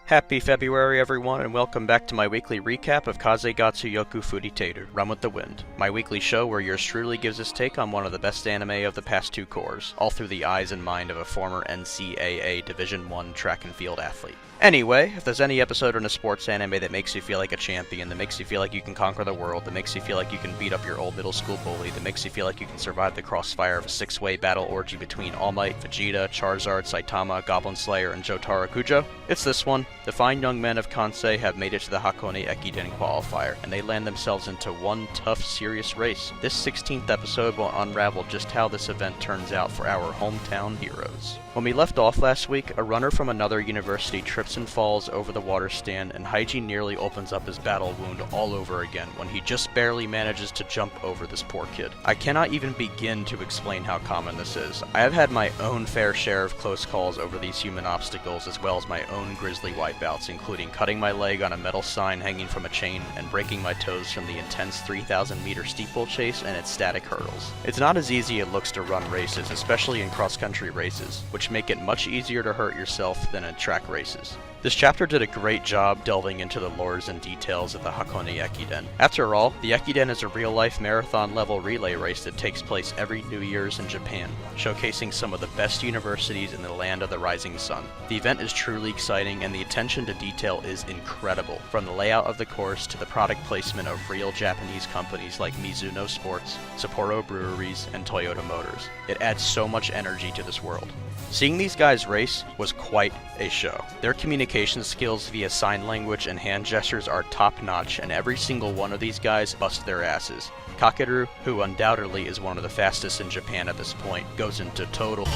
Happy February everyone, and welcome back to my weekly recap of Kaze ga Tsuyoku Fuiteiru, Run with the Wind, my weekly show where yours truly gives his take on one of the best anime of the past two cores, all through the eyes and mind of a former NCAA Division I track and field athlete. Anyway, if there's any episode in a sports anime that makes you feel like a champion, that makes you feel like you can conquer the world, that makes you feel like you can beat up your old middle school bully, that makes you feel like you can survive the crossfire of a six-way battle orgy between All Might, Vegeta, Charizard, Saitama, Goblin Slayer, and Jotaro Kujo, it's this one. The fine young men of Kansei have made it to the Hakone Ekiden qualifier, and they land themselves into one tough, serious race. This 16th episode will unravel just how this event turns out for our hometown heroes. When we left off last week, a runner from another university trips and falls over the water stand, and Haiji nearly opens up his battle wound all over again when he just barely manages to jump over this poor kid. I cannot even begin to explain how common this is. I have had my own fair share of close calls over these human obstacles, as well as my own grisly wipeouts, including cutting my leg on a metal sign hanging from a chain and breaking my toes from the intense 3,000 meter steeplechase and its static hurdles. It's not as easy as it looks to run races, especially in cross-country races, which make it much easier to hurt yourself than in track races. This chapter did a great job delving into the lores and details of the Hakone Ekiden. After all, the Ekiden is a real-life marathon-level relay race that takes place every New Year's in Japan, showcasing some of the best universities in the land of the rising sun. The event is truly exciting, and the attention to detail is incredible, from the layout of the course to the product placement of real Japanese companies like Mizuno Sports, Sapporo Breweries, and Toyota Motors. It adds so much energy to this world. Seeing these guys race was quite a show. Their communication skills via sign language and hand gestures are top-notch, and every single one of these guys bust their asses. Kakeru, who undoubtedly is one of the fastest in Japan at this point, goes into total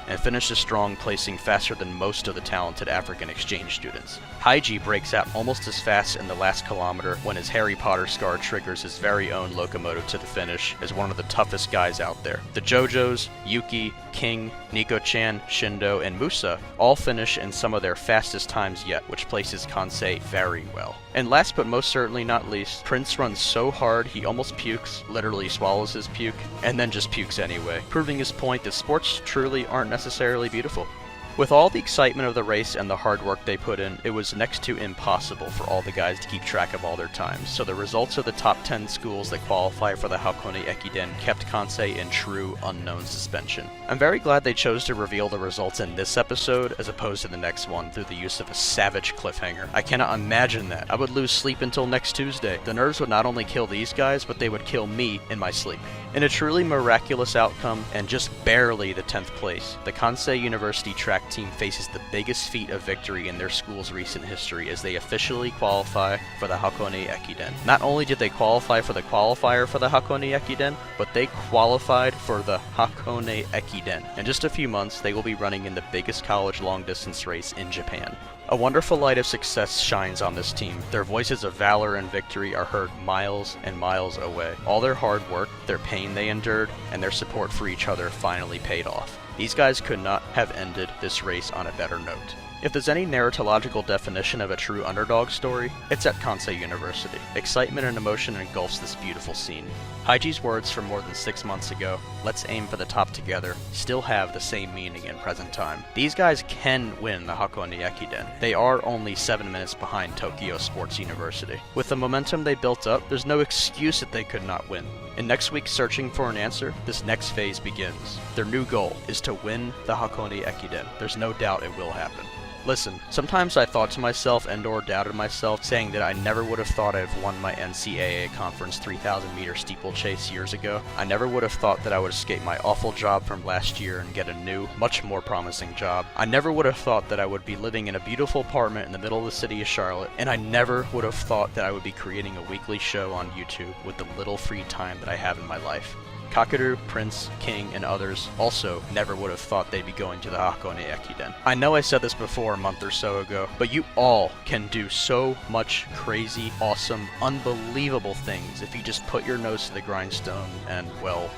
and finishes strong, placing faster than most of the talented African exchange students. Haiji breaks out almost as fast in the last kilometer when his Harry Potter scar triggers his very own locomotive to the finish as one of the toughest guys out there. The JoJos, Yuki, King, Nico-chan, Shindo, and Musa all finish in some of their fastest times yet, which places Kansei very well. And last but most certainly not least, Prince runs so hard he almost pukes, literally swallows his puke, and then just pukes anyway, proving his point that sports truly aren't necessarily beautiful. With all the excitement of the race and the hard work they put in, it was next to impossible for all the guys to keep track of all their times, so the results of the top 10 schools that qualify for the Hakone Ekiden kept Kansei in true unknown suspension. I'm very glad they chose to reveal the results in this episode as opposed to the next one through the use of a savage cliffhanger. I cannot imagine that. I would lose sleep until next Tuesday. The nerves would not only kill these guys, but they would kill me in my sleep. In a truly miraculous outcome, and just barely the 10th place, the Kansei University track team faces the biggest feat of victory in their school's recent history as they officially qualify for the Hakone Ekiden. Not only did they qualify for the qualifier for the Hakone Ekiden, but they qualified for the Hakone Ekiden. In just a few months, they will be running in the biggest college long-distance race in Japan. A wonderful light of success shines on this team. Their voices of valor and victory are heard miles and miles away. All their hard work, their pain they endured, and their support for each other finally paid off. These guys could not have ended this race on a better note. If there's any narratological definition of a true underdog story, it's at Kansei University. Excitement and emotion engulfs this beautiful scene. Haiji's words from more than 6 months ago, "Let's aim for the top together," still have the same meaning in present time. These guys can win the Hakone Ekiden. They are only 7 minutes behind Tokyo Sports University. With the momentum they built up, there's no excuse that they could not win. In next week's Searching for an Answer, this next phase begins. Their new goal is to win the Hakone Ekiden. There's no doubt it will happen. Listen, sometimes I thought to myself and/or doubted myself, saying that I never would have thought I'd have won my NCAA conference 3,000 meter steeplechase years ago. I never would have thought that I would escape my awful job from last year and get a new, much more promising job. I never would have thought that I would be living in a beautiful apartment in the middle of the city of Charlotte, and I never would have thought that I would be creating a weekly show on YouTube with the little free time that I have in my life. Kakeru, Prince, King, and others also never would have thought they'd be going to the Hakone Ekiden. I know I said this before a month or so ago, but you all can do so much crazy, awesome, unbelievable things if you just put your nose to the grindstone and, well,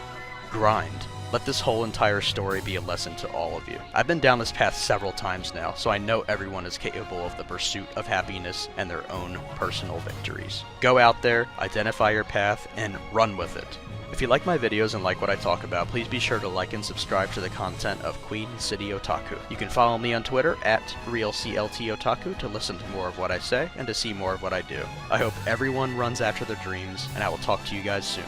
Grind. Let this whole entire story be a lesson to all of you. I've been down this path several times now, so I know everyone is capable of the pursuit of happiness and their own personal victories. Go out there, identify your path, and run with it. If you like my videos and like what I talk about, please be sure to like and subscribe to the content of Queen City Otaku. You can follow me on Twitter at RealCLTOtaku to listen to more of what I say and to see more of what I do. I hope everyone runs after their dreams, and I will talk to you guys soon.